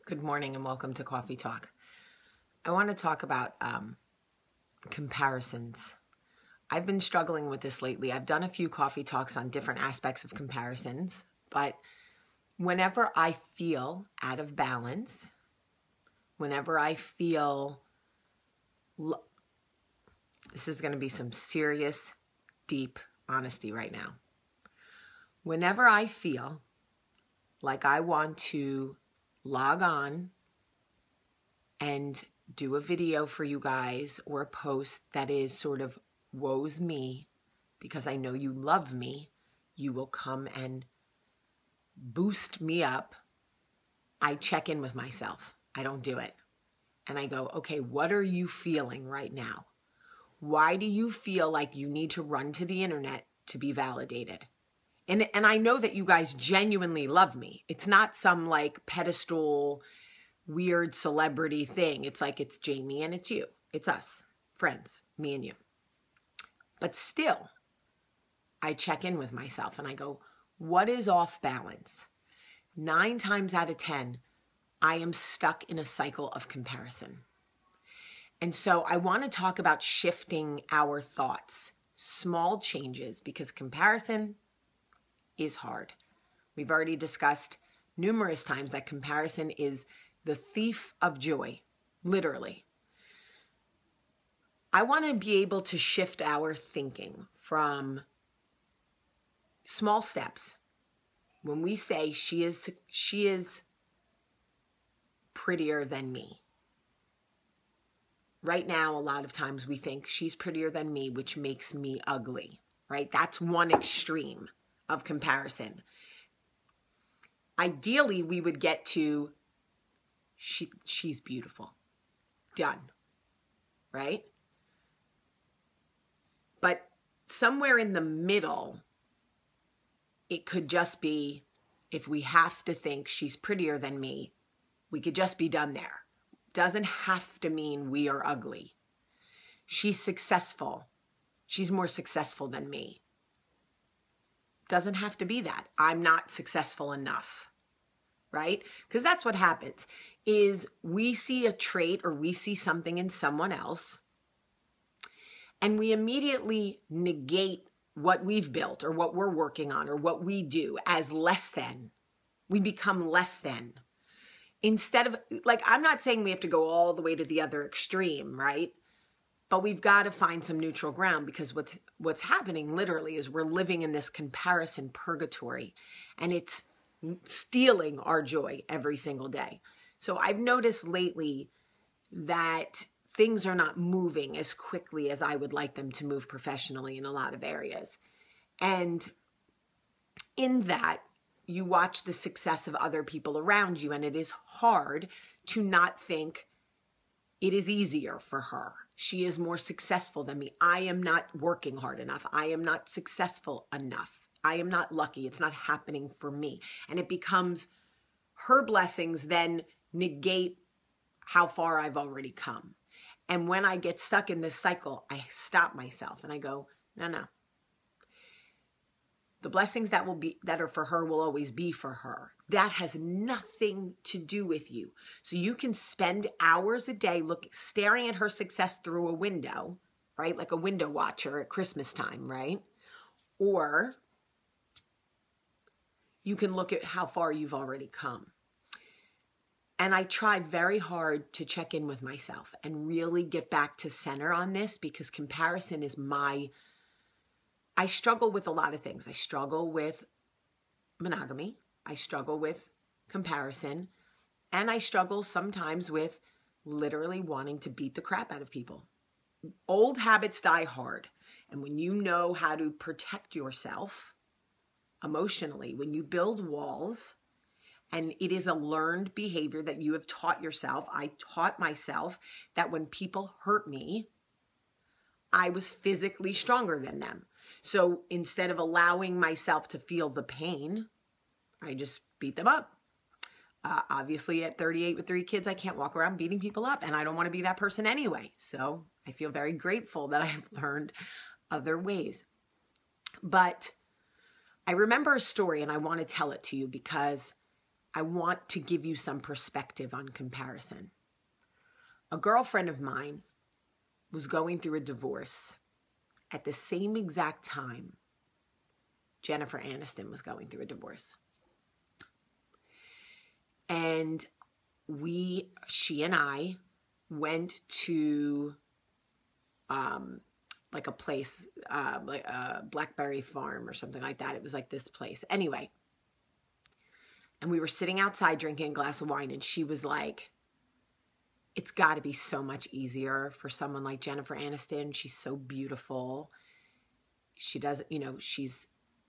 Good morning and welcome to Coffee Talk. I want to talk about comparisons. I've been struggling with this lately. I've done a few coffee talks on different aspects of comparisons, but whenever I feel out of balance, whenever I feel, this is going to be some serious, deep honesty right now. Whenever I feel like I want to log on and do a video for you guys or a post that is sort of woes me because I know you love me, you will come and boost me up. I check in with myself. I don't do it. And I go, okay, what are you feeling right now? Why do you feel like you need to run to the internet to be validated? And I know that you guys genuinely love me. It's not some like pedestal, weird celebrity thing. It's like it's Jamie and it's you. It's us, friends, me and you. But still, I check in with myself and I go, what is off balance? 9 times out of 10, I am stuck in a cycle of comparison. And so I want to talk about shifting our thoughts, small changes, because comparison is hard. We've already discussed numerous times that comparison is the thief of joy, literally. I want to be able to shift our thinking from small steps. When we say she is prettier than me. Right now, a lot of times we think she's prettier than me, which makes me ugly, right? That's one extreme of comparison. Ideally, we would get to she's beautiful. Done. Right? But somewhere in the middle, it could just be, if we have to think she's prettier than me, we could just be done there. Doesn't have to mean we are ugly. She's successful. She's more successful than me. Doesn't have to be that. I'm not successful enough, right? Because that's what happens, is we see a trait or we see something in someone else and we immediately negate what we've built or what we're working on or what we do as less than. We become less than. Instead of, like, I'm not saying we have to go all the way to the other extreme, right? But we've got to find some neutral ground, because what's happening literally is we're living in this comparison purgatory and it's stealing our joy every single day. So I've noticed lately that things are not moving as quickly as I would like them to move professionally in a lot of areas. And in that, you watch the success of other people around you, and it is hard to not think it is easier for her. She is more successful than me. I am not working hard enough. I am not successful enough. I am not lucky. It's not happening for me. And it becomes her blessings then negate how far I've already come. And when I get stuck in this cycle, I stop myself and I go, no. The blessings that are for her will always be for her. That has nothing to do with you. So you can spend hours a day staring at her success through a window, right? Like a window watcher at Christmas time, right? Or you can look at how far you've already come. And I try very hard to check in with myself and really get back to center on this, because comparison is I struggle with a lot of things. I struggle with monogamy. I struggle with comparison. And I struggle sometimes with literally wanting to beat the crap out of people. Old habits die hard. And when you know how to protect yourself emotionally, when you build walls, and it is a learned behavior that you have taught yourself. I taught myself that when people hurt me, I was physically stronger than them. So instead of allowing myself to feel the pain, I just beat them up. Obviously, at 38 with 3 kids, I can't walk around beating people up, and I don't want to be that person anyway. So I feel very grateful that I've learned other ways. But I remember a story, and I want to tell it to you because I want to give you some perspective on comparison. A girlfriend of mine was going through a divorce at the same exact time Jennifer Aniston was going through a divorce. And she and I went to like a place, like a Blackberry Farm or something like that. It was like this place. Anyway, and we were sitting outside drinking a glass of wine, and she was like, it's got to be so much easier for someone like Jennifer Aniston. She's so beautiful. She doesn't, she's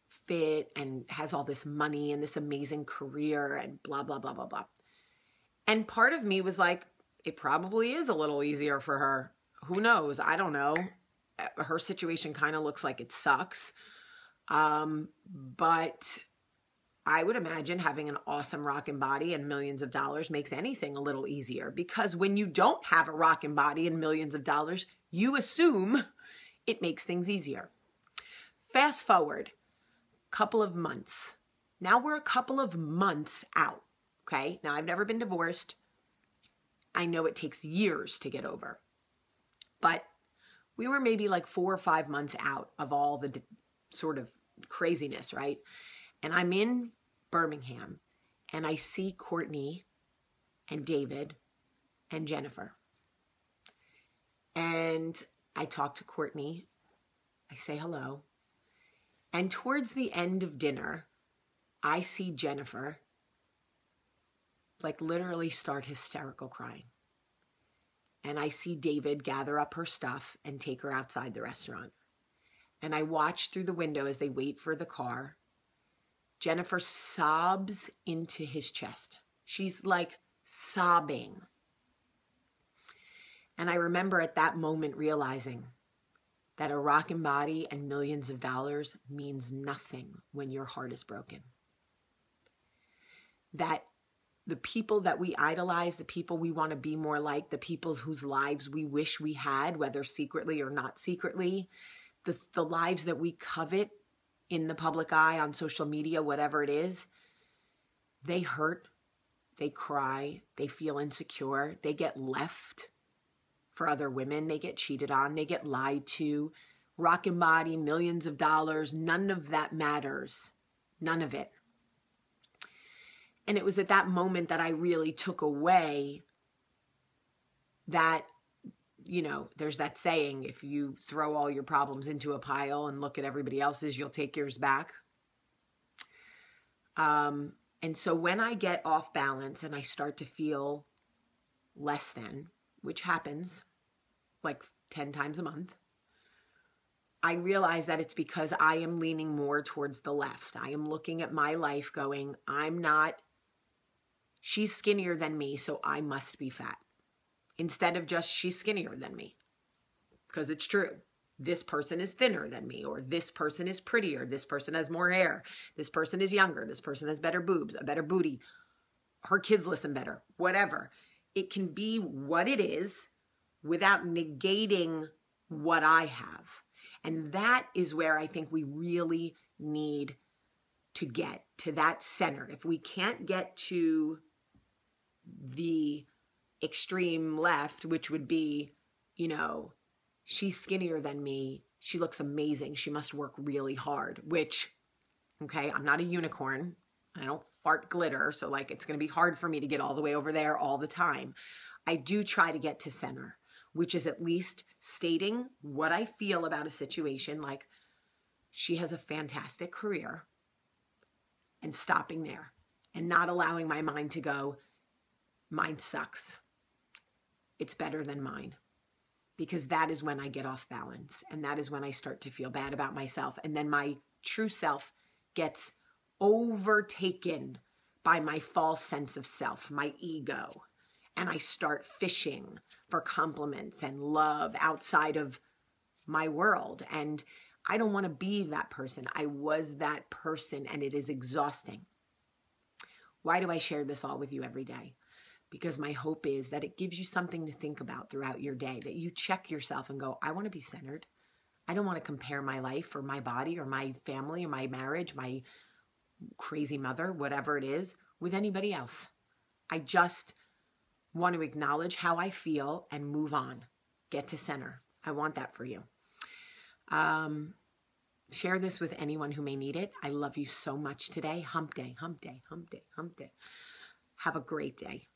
fit and has all this money and this amazing career and blah, blah, blah, blah, blah. And part of me was like, it probably is a little easier for her. Who knows? I don't know. Her situation kind of looks like it sucks. But I would imagine having an awesome rockin' body and millions of dollars makes anything a little easier, because when you don't have a rockin' body and millions of dollars, you assume it makes things easier. Fast forward a couple of months. Now we're a couple of months out, okay? Now I've never been divorced. I know it takes years to get over. But we were maybe like 4 or 5 months out of all the sort of craziness, right? And I'm in Birmingham, and I see Courtney and David and Jennifer. And I talk to Courtney. I say hello. And towards the end of dinner, I see Jennifer like literally start hysterical crying. And I see David gather up her stuff and take her outside the restaurant. And I watch through the window as they wait for the car. Jennifer sobs into his chest. She's like sobbing. And I remember at that moment realizing that a rockin' body and millions of dollars means nothing when your heart is broken. That the people that we idolize, the people we want to be more like, the people whose lives we wish we had, whether secretly or not secretly, the lives that we covet in the public eye, on social media, whatever it is, they hurt, they cry, they feel insecure, they get left for other women, they get cheated on, they get lied to, rockin' body, millions of dollars, none of that matters, none of it. And it was at that moment that I really took away that, there's that saying, if you throw all your problems into a pile and look at everybody else's, you'll take yours back. And so when I get off balance and I start to feel less than, which happens like 10 times a month, I realize that it's because I am leaning more towards the left. I am looking at my life going, she's skinnier than me, so I must be fat. Instead of just, she's skinnier than me. Because it's true. This person is thinner than me, or this person is prettier, this person has more hair, this person is younger, this person has better boobs, a better booty, her kids listen better, whatever. It can be what it is without negating what I have. And that is where I think we really need to get to that center. If we can't get to the extreme left, which would be, she's skinnier than me, she looks amazing, she must work really hard, which, okay, I'm not a unicorn, I don't fart glitter, so like it's going to be hard for me to get all the way over there all the time. I do try to get to center, which is at least stating what I feel about a situation, like she has a fantastic career, and stopping there and not allowing my mind to go, mine sucks. It's better than mine. Because that is when I get off balance. And that is when I start to feel bad about myself. And then my true self gets overtaken by my false sense of self, my ego. And I start fishing for compliments and love outside of my world. And I don't want to be that person. I was that person, and it is exhausting. Why do I share this all with you every day? Because my hope is that it gives you something to think about throughout your day, that you check yourself and go, I want to be centered. I don't want to compare my life or my body or my family or my marriage, my crazy mother, whatever it is, with anybody else. I just want to acknowledge how I feel and move on. Get to center. I want that for you. Share this with anyone who may need it. I love you so much today. Hump day, hump day, hump day, hump day. Have a great day.